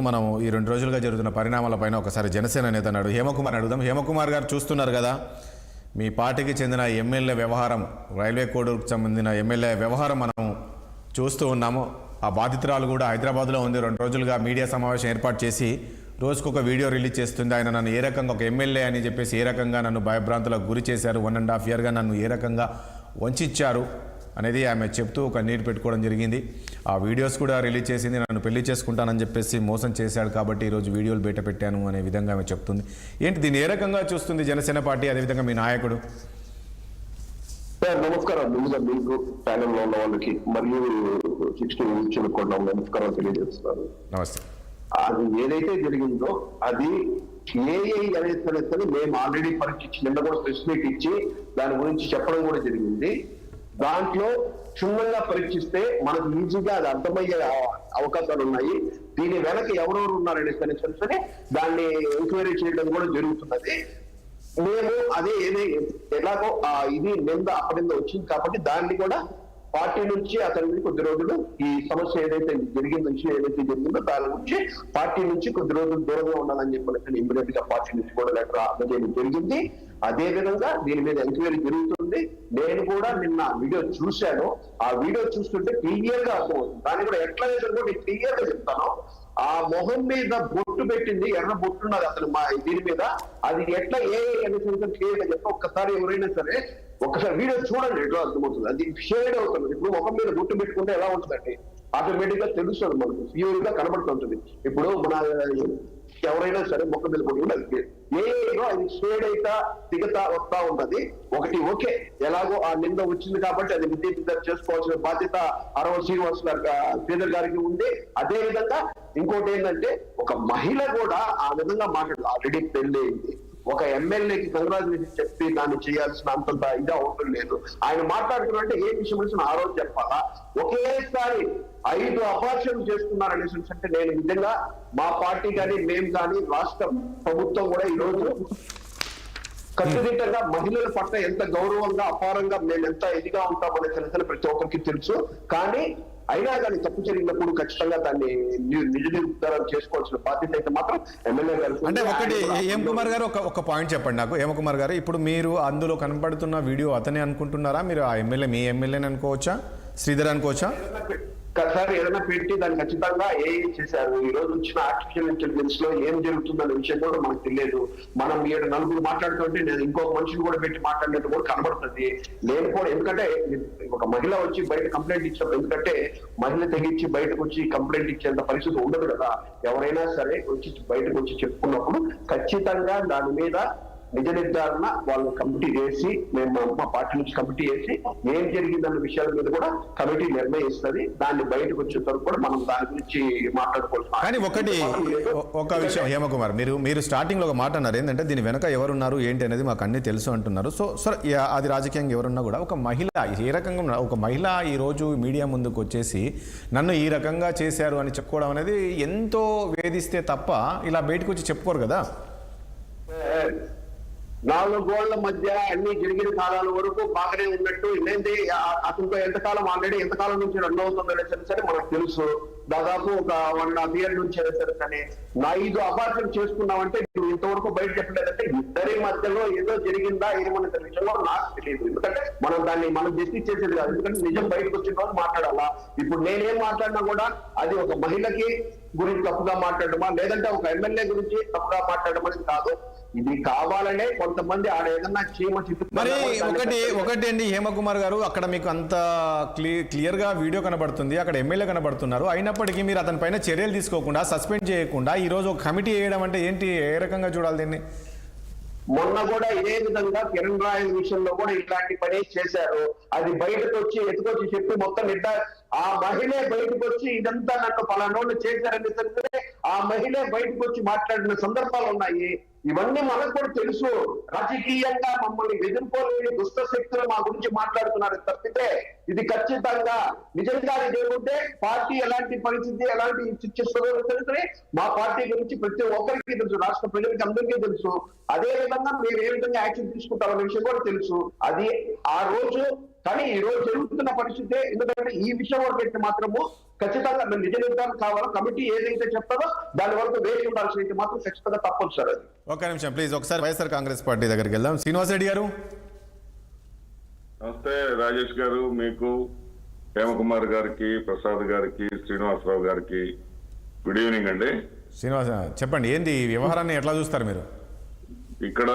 మనం ఈ 2 రోజులుగా జరుగుతున్న పరిణామాలపైన ఒకసారి జనసేన నేత అన్నాడు హేమకుమార్ అడుగుదాం. హేమకుమార్ గారు చూస్తున్నారు కదా, మీ పార్టీకి చెందిన ఎమ్మెల్యే వ్యవహారం, రైల్వే కోడ్కు సంబంధించిన ఎమ్మెల్యే వ్యవహారం మనం చూస్తూ ఉన్నాము. ఆ బాధితురాలు కూడా హైదరాబాద్లో ఉంది. 2 రోజులుగా మీడియా సమావేశం ఏర్పాటు చేసి రోజుకొక వీడియో రిలీజ్ చేస్తుంది. ఆయన నన్ను ఏ రకంగా ఒక ఎమ్మెల్యే అని చెప్పేసి ఏ రకంగా నన్ను భయభ్రాంతులకు గురి చేశారు, 1.5 ఇయర్గా నన్ను ఏ రకంగా వంచారు అనేది ఆమె చెప్తూ ఒక నీరు పెట్టుకోవడం జరిగింది. ఆ వీడియోస్ కూడా రిలీజ్ చేసింది. నన్ను పెళ్లి చేసుకుంటానని చెప్పేసి మోసం చేశాడు కాబట్టి ఈరోజు వీడియోలు బయట పెట్టాను అనే విధంగా ఆమె చెప్తుంది. ఏంటి దీన్ని ఏ రకంగా చూస్తుంది జనసేన పార్టీ, అదేవిధంగా మీ నాయకుడు? నమస్కారం. ముందుగా మీకు ప్యానెల్లో ఉన్న వాళ్ళకి మరియు 60 కూడా నమస్కారం తెలియజేస్తున్నారు. నమస్తే. అది ఏదైతే జరిగిందో అది ఏఐ అనేది మేము ఆల్రెడీ పరీక్షించి నిన్న కూడా ప్రెస్ మీట్ ఇచ్చి దాని గురించి చెప్పడం కూడా జరిగింది. దాంట్లో క్షుణ్ణంగా పరీక్షిస్తే మనకు ఈజీగా అది అర్థమయ్యే అవకాశాలు ఉన్నాయి. దీని వెనక ఎవరెవరు ఉన్నారనే సరే దాన్ని ఎంక్వైరీ చేయడం కూడా జరుగుతున్నది. మేము అదే ఎలాగో ఇది నింద అప్పటింద వచ్చింది కాబట్టి దాన్ని కూడా పార్టీ నుంచి అతని కొద్ది రోజులు ఈ సమస్య ఏదైతే జరిగిందో దాని నుంచి పార్టీ నుంచి కొద్ది రోజులు దూరంగా ఉండాలని చెప్పి ఇమ్మీడియట్ గా పార్టీ నుంచి కూడా లెటర్ అందజేయడం జరిగింది. అదే విధంగా దీని మీద ఎంక్వైరీ జరుగుతుంది. నేను కూడా నిన్న వీడియో చూశాను. ఆ వీడియో చూస్తుంటే క్లియర్ గా అర్థమవుతుంది. దాన్ని కూడా ఎట్లా చేశాను నేను క్లియర్ గా చెప్తాను. ఆ మొహం మీద బొట్టు పెట్టింది, ఎర్ర బొట్టు ఉన్నది అతను దీని మీద. అది ఎట్లా అనేది క్లియర్ గా చెప్తా. ఒక్కసారి ఎవరైనా సరే ఒకసారి వీడియో చూడండి, ఎట్లా అర్థమవుతుంది. అది షేడ్ అవుతుంది. ఇప్పుడు ముఖం మీద బొట్టు పెట్టుకుంటే ఎలా ఉంటుందండి, ఆటోమేటిక్ గా తెలుస్తుంది, మనకు క్లియర్ గా కనబడుతుంటుంది. ఇప్పుడు మన ఎవరైనా సరే ముఖం మీద బొట్టు ఏలో అది షేడ్ అయితే దిగతా వస్తా ఉంటది. ఒకటి ఓకే, ఎలాగో ఆ నింద వచ్చింది కాబట్టి అది విద్యుత్ చేసుకోవాల్సిన బాధ్యత అరవ శ్రీనివాస్ శ్రీధర్ గారికి ఉంది. అదే విధంగా ఇంకోటి ఏంటంటే ఒక మహిళ కూడా ఆ విధంగా మాట్లాడు, ఆల్రెడీ పెళ్ళయింది, ఒక ఎమ్మెల్యేకి కంగ్రాచులేషన్ చెప్పి దాన్ని చేయాల్సిన అంతంత ఇదే అవసరం లేదు. ఆయన మాట్లాడుతున్నట్టే ఏ విషయం వచ్చినా ఆ రోజు చెప్పాలా. ఒకేసారి 5 అపార్షన్లు చేస్తున్నారనేసి అంటే నేను నిజంగా మా పార్టీ కానీ మేము కానీ రాష్ట్ర ప్రభుత్వం కూడా ఈ రోజు ఖచ్చితంగా మహిళల పట్ల ఎంత గౌరవంగా అపారంగా మేము ఎంత ఇదిగా ఉంటామనే తెలిసిన ప్రతి ఒక్కరికి తెలుసు. కానీ అయినా కానీ తప్పు జరిగినప్పుడు ఖచ్చితంగా దాన్ని నిజ నిర్ధారణ చేసుకోవాల్సిన బాధ్యత అయితే మాత్రం ఎమ్మెల్యే గారు. అంటే ఒకటి హేమకుమార్ గారు ఒక పాయింట్ చెప్పండి నాకు. హేమకుమార్ గారు, ఇప్పుడు మీరు అందులో కనపడుతున్న వీడియో అతనే అనుకుంటున్నారా? మీరు ఆ ఎమ్మెల్యే మీ ఎమ్మెల్యేని అనుకోవచ్చా, శ్రీధర్ అనుకోవచ్చా? సార్ ఏదైనా పెట్టి దాన్ని ఖచ్చితంగా ఏఐ చేశారు. ఈ రోజు వచ్చిన ఆర్టిఫిషియల్ ఇంటెలిజెన్స్ లో ఏం జరుగుతుందనే విషయం కూడా మనకు తెలియదు. మనం 7 మాట్లాడుతుంటే నేను ఇంకొక మనిషిని కూడా పెట్టి మాట్లాడినట్టు కూడా కనబడుతుంది. నేను కూడా ఎందుకంటే ఒక మహిళ వచ్చి బయట కంప్లైంట్ ఇచ్చినప్పుడు, ఎందుకంటే మహిళ తెగించి బయటకు వచ్చి కంప్లైంట్ ఇచ్చేంత పరిస్థితి ఉండదు కదా. ఎవరైనా సరే వచ్చి బయటకు వచ్చి చెప్పుకున్నప్పుడు ఖచ్చితంగా దాని మీద నిజ నిర్ధారణ వాళ్ళు కమిటీ చేసి, మేము మా పార్టీ నుంచి కమిటీ చేసి ఏం జరిగిందన్న విషయాల మీద కూడా కమిటీ నిర్ణయిస్తుంది. దాన్ని బయటకు వచ్చే వరకు కూడా మనం దాని గురించి మాట్లాడుకోవచ్చు. కానీ ఒక విషయం హేమకుమార్, మీరు స్టార్టింగ్ లో ఒక మాట అన్నారు, ఏంటంటే దీని వెనక ఎవరున్నారు ఏంటి అనేది మాకు అన్ని తెలుసు అంటున్నారు. సో అది రాజకీయంగా ఎవరున్నా కూడా ఒక మహిళ ఏ రకంగా, ఒక మహిళ ఈ రోజు మీడియా ముందుకు వచ్చేసి నన్ను ఈ రకంగా చేశారు అని చెప్పుకోవడం అనేది ఎంతో వేధిస్తే తప్ప ఇలా బయటకు వచ్చి చెప్పుకోరు కదా. 4 గోళ్ల మధ్య అన్ని జరిగిన కాలాల వరకు బాగానే ఉన్నట్టు ఇదేంటి అతనితో ఎంతకాలం ఆల్రెడీ ఎంతకాలం నుంచి రన్ అవుతుందనే సరే మనకు తెలుసు. దాదాపు ఒక 1.5 ఇయర్ నుంచి సరే కానీ 5 అపార్షన్ చేసుకున్నామంటే నువ్వు ఇంతవరకు బయట చెప్పలేదంటే ఇద్దరి మధ్యలో ఏదో జరిగిందా ఏమన్న విషయంలో నాకు తెలియదు. ఎందుకంటే మనం జస్టిస్ చేసేది కాదు. ఎందుకంటే నిజం బయటకు వచ్చిన రోజు మాట్లాడాలా. ఇప్పుడు నేనేం మాట్లాడినా కూడా అది ఒక మహిళకి గురించి తప్పుగా మాట్లాడమా, లేదంటే ఒక ఎమ్మెల్యే గురించి తప్పుగా మాట్లాడడం అనేది కాదు. ఇది కావాలనే కొంతమంది ఆడ ఏదన్నా మరి ఒకటి అండి హేమకుమార్ గారు, అక్కడ మీకు అంత క్లియర్ గా వీడియో కనబడుతుంది, అక్కడ ఎమ్మెల్యే కనబడుతున్నారు, అయినప్పటికీ మీరు అతని పైన చర్యలు తీసుకోకుండా, సస్పెండ్ చేయకుండా ఈ రోజు ఒక కమిటీ వేయడం అంటే ఏంటి, ఏ రకంగా చూడాలి దీన్ని? మొన్న కూడా ఇదే విధంగా కిరణ్ రాయల్ విషయంలో కూడా ఇలాంటి పని చేశారు. అది బయటకు వచ్చి ఎత్తుకొచ్చి చెప్పి మొత్తం ఆ మహిళే బయటకు వచ్చి ఇదంతా నన్ను పలానోళ్ళు చేశారని తెలిస్తే ఆ మహిళే బయటకు వచ్చి మాట్లాడిన సందర్భాలు ఉన్నాయి. ఇవన్నీ మనకు కూడా తెలుసు. రాజకీయంగా మమ్మల్ని ఎదుర్కోలేని దుష్ట శక్తులు మా గురించి మాట్లాడుతున్నారు తప్పితే ఇది ఖచ్చితంగా నిజంగా లేకుంటే పార్టీ ఎలాంటి పరిస్థితి ఎలాంటి శిక్షిస్తుందో తెలుసు. మా పార్టీ గురించి ప్రతి ఒక్కరికి తెలుసు, రాష్ట్ర ప్రజలకి అందరికీ తెలుసు. అదే విధంగా మేము ఏ విధంగా యాక్షన్ తీసుకుంటామనే విషయం కూడా తెలుసు. అది ఆ రోజు కానీ ఈ రోజు జరుగుతున్న పరిస్థితి, ఎందుకంటే ఈ విషయం వరకు అయితే మాత్రము ఖచ్చితంగా నిజ నిర్ధారణ కావాలా, కమిటీ ఏదైతే చెప్తారో దాని వరకు వేసి ఉండాల్సి అయితే మాత్రం ఖచ్చితంగా తప్పదు సార్ అది. ఒక్క నిమిషం ప్లీజ్, ఒకసారి వైఎస్ఆర్ కాంగ్రెస్ పార్టీ దగ్గరికి వెళ్దాం. శ్రీనివాస్ రెడ్డి గారు. నమస్తే రాజేష్ గారు, మీకు హేమకుమార్ గారికి, ప్రసాద్ గారికి, శ్రీనివాసరావు గారికి గుడ్ ఈవినింగ్ అండి. శ్రీనివాస్ చెప్పండి, ఏంది ఈ వ్యవహారాన్ని ఎట్లా చూస్తారు మీరు? ఇక్కడ